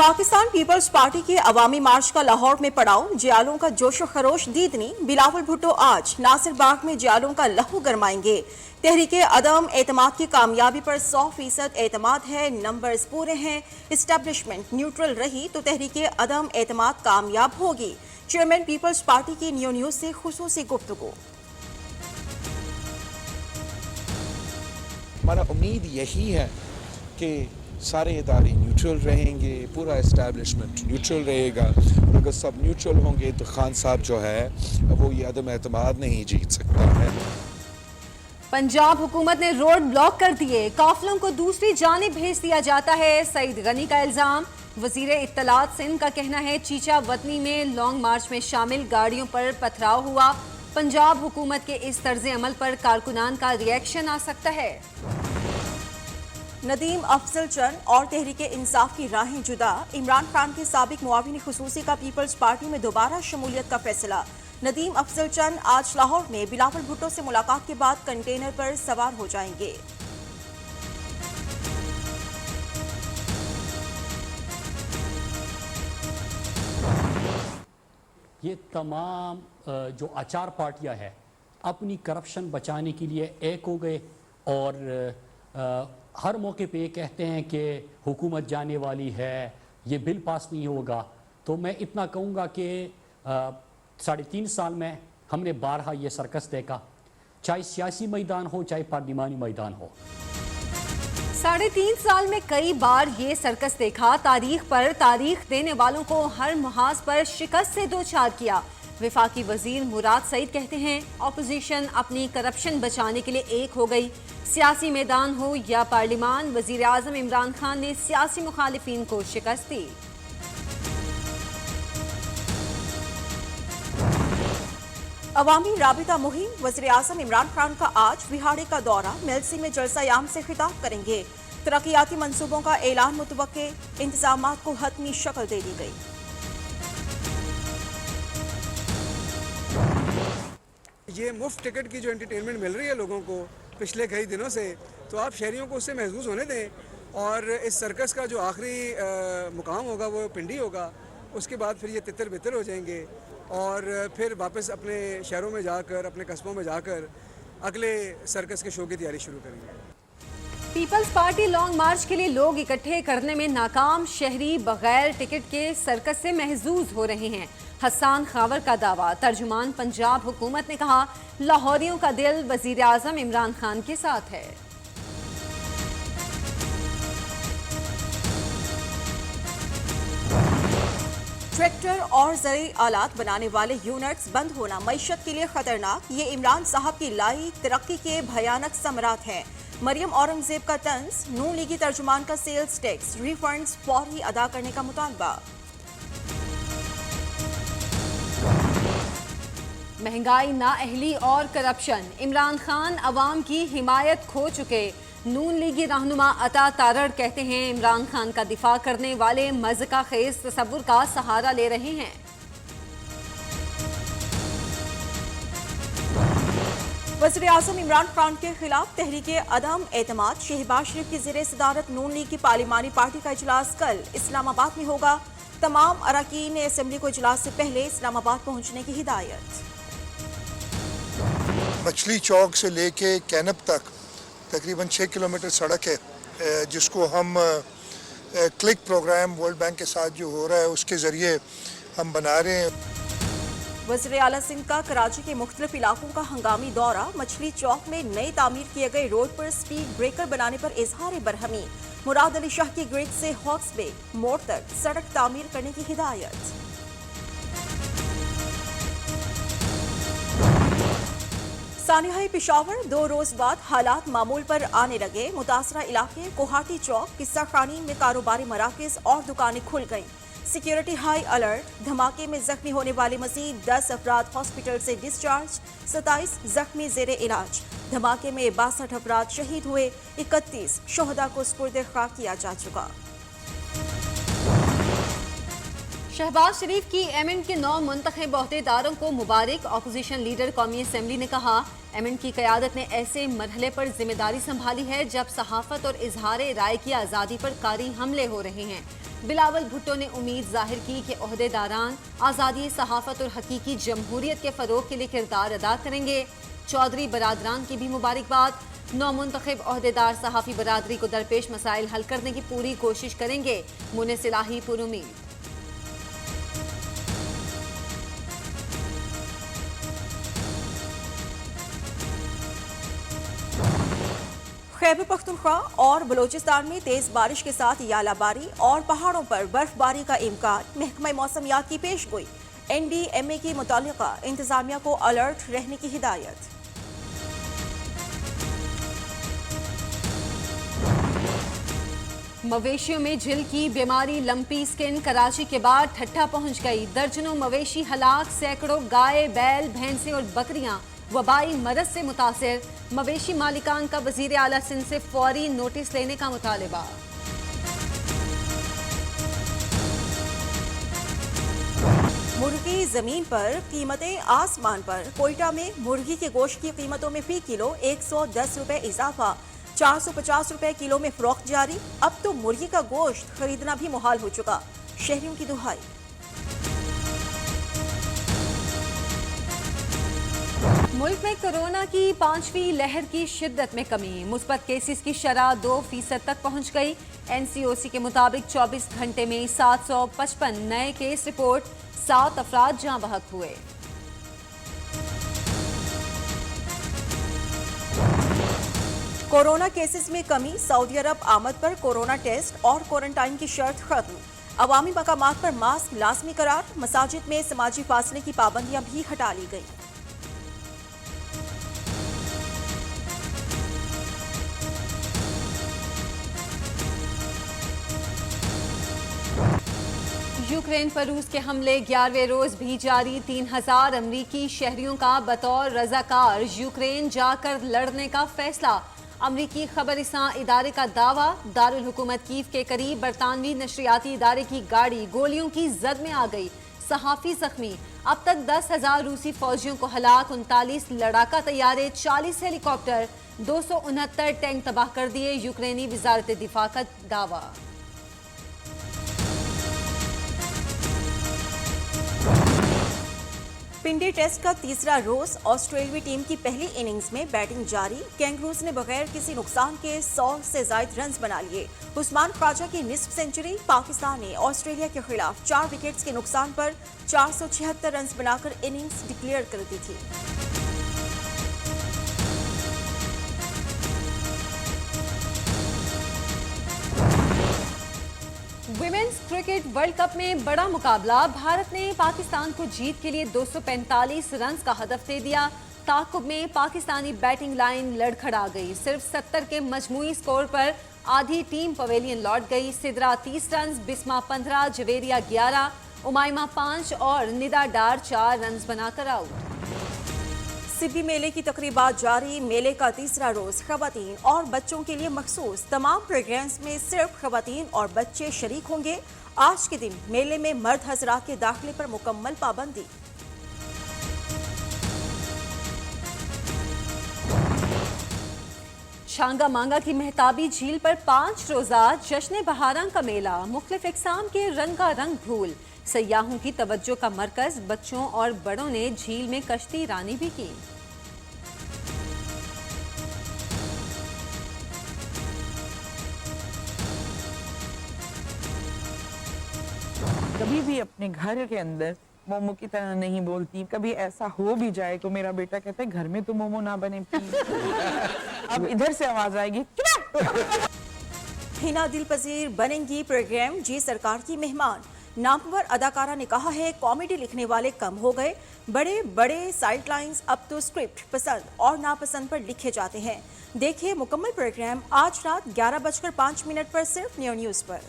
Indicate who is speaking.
Speaker 1: Pakistan peoples party के अवामी मार्च का लाहौर में पड़ाव, जियालों का जोशो खरोश दीदनी। बिलावल भुट्टो आज नासिर बाग में जियालों का लहू गरमाएंगे। तहरीके अदम एतमाद की कामयाबी पर 100% एतमाद है, नंबर्स पूरे हैं। इस्टेब्लिशमेंट न्यूट्रल रही तो तहरीके अदम एतमाद कामयाब होगी। चेयरमैन पीपल्स पार्टी की न्यूज़ से खुसूसी गुफ्तगू।
Speaker 2: हमारा उम्मीद यही है कि सारे इदारे न्यूट्रल रहेंगे, पूरा इस्टेब्लिशमेंट न्यूट्रल रहेगा। अगर सब न्यूट्रल होंगे तो खान साहब जो है वो ये अदम एतमाद नहीं जीत सकता है।
Speaker 3: पंजाब हुकूमत ने रोड ब्लॉक कर दिए, काफिलों को दूसरी जानिब भेज दिया जाता है, सईद गनी का इल्जाम। वजीर इत्तलात सिंध का कहना है चीचा वतनी में लॉन्ग मार्च में शामिल गाड़ियों पर पथराव हुआ। पंजाब हुकूमत के इस तर्ज अमल पर कारकुनान का रिएक्शन आ सकता है।
Speaker 1: नदीम अफजल चंद और तहरीके इंसाफ की राहें जुदा। इमरान खान के साबिक मुआविन खुसूसी का पीपल्स पार्टी में दोबारा शमूलियत का फैसला। नदीम अफजल चंद आज लाहौर में बिलावल भुट्टो से मुलाकात के बाद कंटेनर पर सवार हो जाएंगे।
Speaker 4: ये तमाम जो आचार पार्टियां हैं अपनी करप्शन बचाने के लिए एक हो गए और हर मौके पे ये कहते हैं कि हुकूमत जाने वाली है, ये बिल पास नहीं होगा। तो मैं इतना कहूँगा कि 3.5 साल में हमने बारहा ये सर्कस देखा, चाहे सियासी मैदान हो चाहे पार्लिमानी मैदान हो।
Speaker 3: 3.5 साल में कई बार ये सर्कस देखा, तारीख पर तारीख देने वालों को हर मुहाज पर शिकस्त से दो चार किया। विफाकी वजीर मुराद सईद कहते हैं ऑपोजिशन अपनी करप्शन बचाने के लिए एक हो गई। सियासी मैदान हो या पार्लिमान, वजीर आजम इमरान खान ने सियासी मुखालिफिन को शिकस्त दी।
Speaker 1: अवामी राबिता मुहिम, वज़ीर आज़म इमरान खान का आज विहाड़े का दौरा, मेलसी में जलसा-ए-आम से खिताब करेंगे। तरक्याती मंसूबों का ऐलान मुतवक्के, इंतजामात को हतमी शक्ल दे दी गई।
Speaker 5: ये मुफ्त टिकट की जो एंटरटेनमेंट मिल रही है लोगों को पिछले कई दिनों से, तो आप शहरियों को उससे महसूस होने दें। और इस सर्कस का जो आखिरी मुकाम होगा वो पिंडी होगा, उसके बाद फिर ये तितर बितर हो जाएंगे और फिर वापस अपने शहरों में जाकर, अपने कस्बों में जाकर अगले सर्कस के शो की तैयारी शुरू करेंगे।
Speaker 3: पीपल्स पार्टी लॉन्ग मार्च के लिए लोग इकट्ठे करने में नाकाम, शहरी बगैर टिकट के सर्कस से महजूज हो रहे हैं। हसन खावर का दावा। तर्जुमान पंजाब हुकूमत ने कहा लाहौरियों का दिल वजीर आजम इमरान खान के साथ है।
Speaker 1: ट्रैक्टर और ज़रूरी आलात बनाने वाले यूनिट्स बंद होना मईशत के लिए खतरनाक, ये इमरान साहब की लाई तरक्की के भयानक समरात हैं। मरियम औरंगजेब का तंज, नून लीगी तर्जुमान का सेल्स टैक्स रिफंड्स फौरी अदा करने का मुतालबा।
Speaker 3: महंगाई, नाअहली और करप्शन, इमरान खान अवाम की हिमायत खो चुके। नून लीगी रहनुमा अता तारड़ कहते हैं इमरान खान का दिफा करने वाले मज़का खेज तसव्वुर का सहारा ले रहे हैं।
Speaker 1: वज़ीर आज़म इमरान खान के खिलाफ तहरीके अदम एतमाद, शहबाज शरीफ की ज़ेरे सदारत नून लीग की पार्लिमानी पार्टी का इजलास कल इस्लामाबाद में होगा। तमाम अरकान असेंबली को इजलास से पहले इस्लामाबाद पहुंचने की हिदायत।
Speaker 6: मछली चौक से लेके कैनप तक तकरीबन 6 किलोमीटर सड़क है, जिसको हम क्लिक प्रोग्राम वर्ल्ड बैंक के साथ जो हो रहा है उसके ज़रिए हम बना रहे हैं।
Speaker 1: वज़ीर आला सिंह का कराची के मुख्तलिफ इलाकों का हंगामी दौरा, मछली चौक में नई तामीर किए गए रोड पर स्पीड ब्रेकर बनाने पर इजहार बरहमी। मुराद अली शाह की ग्रिड से हॉक्स बे मोड़ तक सड़क तामीर करने की हिदायत। सानिहाई पिशावर, 2 रोज बाद हालात मामूल पर आने लगे। मुतासरा इलाके कोहाटी चौक, किस्सा खानी में कारोबारी मराकज और दुकानें खुल गईं। Security high alert. धमाके में जख्मी होने वाले मजीद 10 अफराद हॉस्पिटल से डिस्चार्ज, 27 जख्मी जेरे इलाज। धमाके में 62 अफराद शहीद हुए, 31 शोहदा को सुपुर्द खाक किया जा चुका।
Speaker 3: शहबाज शरीफ की एमएन के 9 मुंतखब ओहदेदारों को मुबारक। अपोजिशन लीडर कौमी असम्बली ने कहा, एमएन की क़यादत ने ऐसे मरहले पर जिम्मेदारी संभाली है जब सहाफत और इजहार राय की आज़ादी पर कारी हमले हो रहे हैं। बिलावल भुट्टो ने उम्मीद जाहिर की कि ओहदेदारान आज़ादी सहाफत और हकीकी जमहूरियत के फ़रोग के लिए किरदार अदा करेंगे। चौधरी बरादरान की भी मुबारकबाद। 9 मुंतखब ओहदेदार सहाफ़ी बरादरी को दरपेश मसाइल हल करने की पूरी कोशिश करेंगे। मुनिस इलाही पुरुमीद।
Speaker 1: खैबर पख्तूनख्वा और बलोचिस्तान में तेज बारिश के साथ यालाबारी और पहाड़ों पर बर्फबारी का इम्कान। महकमा मौसमियात की पेशगोई। NDMA की मुतालिका इंतजामिया को अलर्ट रहने की हिदायत।
Speaker 3: मवेशियों में झिल की बीमारी लंपी स्किन कराची के बाद ठट्ठा पहुंच गई। दर्जनों मवेशी हलाक, सैकड़ों गाय, बैल, भैंसें और बकरियां वबाई मरज से मुतासिर। मवेशी मालिकान का वजीर आला सिंध से फौरी नोटिस लेने का मुतालिबा।
Speaker 1: मुर्गी जमीन पर, कीमतें आसमान पर। कोयटा में मुर्गी के गोश्त की कीमतों में फी किलो 110 रुपए इजाफा। 450 रुपए किलो में फरोख्त जारी। अब तो मुर्गी का गोश्त खरीदना भी मुहाल हो चुका। शहरियों की दुहाई।
Speaker 3: मुल्क में कोरोना की 5वीं लहर की शिद्दत में कमी। मुस्बत केसेस की शरह 2% तक पहुंच गई। NCOC के मुताबिक 24 घंटे में 755 नए केस रिपोर्ट। 7 अफराद जाँ बहक हुए।
Speaker 1: कोरोना केसेस में कमी। सऊदी अरब आमद पर कोरोना टेस्ट और क्वारंटाइन की शर्त खत्म। अवामी मकामात पर मास्क लाजमी करार। मसाजिद में समाजी फासले की पाबंदियां भी हटा ली गई।
Speaker 3: यूक्रेन पर रूस के हमले 11वें रोज भी जारी। 3000 अमरीकी शहरियों का बतौर रजाकार यूक्रेन जाकर लड़ने का फैसला। अमरीकी खबरिसां इदारे का दावा। दारुल हुकूमत कीव के करीब बरतानवी नशरियाती इदारे की गाड़ी गोलियों की जद में आ गई। सहाफी जख्मी। अब तक 10,000 रूसी फौजियों को हलाक। 39 लड़ाका तैयारे, 40 हेलीकॉप्टर, 269 टैंक तबाह कर दिए। यूक्रेनी वजारत दिफा का दावा।
Speaker 1: पिंडी टेस्ट का तीसरा रोज। ऑस्ट्रेलियाई टीम की पहली इनिंग्स में बैटिंग जारी। कैंगरूज ने बगैर किसी नुकसान के 100 से ज्यादा रन्स बना लिए। उस्मान ख्वाजा की निस्फ सेंचुरी। पाकिस्तान ने ऑस्ट्रेलिया के खिलाफ 4 विकेट्स के नुकसान पर 476 रन्स बनाकर इनिंग्स डिक्लेयर कर दी थी।
Speaker 3: विमेंस क्रिकेट वर्ल्ड कप में बड़ा मुकाबला। भारत ने पाकिस्तान को जीत के लिए 245 रन का हदफ दे दिया। ताकुब में पाकिस्तानी बैटिंग लाइन लड़खड़ा गई। सिर्फ 70 के मजमूई स्कोर पर आधी टीम पवेलियन लौट गई। सिद्रा 30 रन, बिस्मा 15, जवेरिया 11, उमाइमा 5 और निदा डार 4 रन बनाकर आउट।
Speaker 1: सिब्बी मेले की तकरीबात जारी। मेले का तीसरा रोज खवातीन और बच्चों के लिए मखसूस। तमाम प्रोग्राम्स में सिर्फ खवातीन और बच्चे शरीक होंगे। आज के दिन मेले में मर्द हजरात के दाखिले पर मुकम्मल पाबंदी।
Speaker 3: शांगा मांगा की मेहताबी झील पर 5 रोजा जश्न बहारां का मेला। मुख्तलिफ इकसाम के रंगा रंग फूल। सयाहों की तवज्जो का मरकज। बच्चों और बड़ों ने झील में कश्ती रानी भी की।
Speaker 7: कभी भी अपने घर के अंदर मोमो की तरह नहीं बोलती। कभी ऐसा हो भी जाए तो मेरा बेटा कहता है घर में तो मोमो ना बने प्लीज। अब इधर से आवाज आएगी
Speaker 1: हिना दिल पजीर बनेंगी प्रोग्राम जी सरकार की मेहमान। नामवर अदाकारा ने कहा है कॉमेडी लिखने वाले कम हो गए। बड़े बड़े साइडलाइंस अब तो स्क्रिप्ट पसंद और नापसंद पर लिखे जाते हैं। देखिए मुकम्मल प्रोग्राम आज रात 11:05 पर सिर्फ न्यू न्यूज़ पर।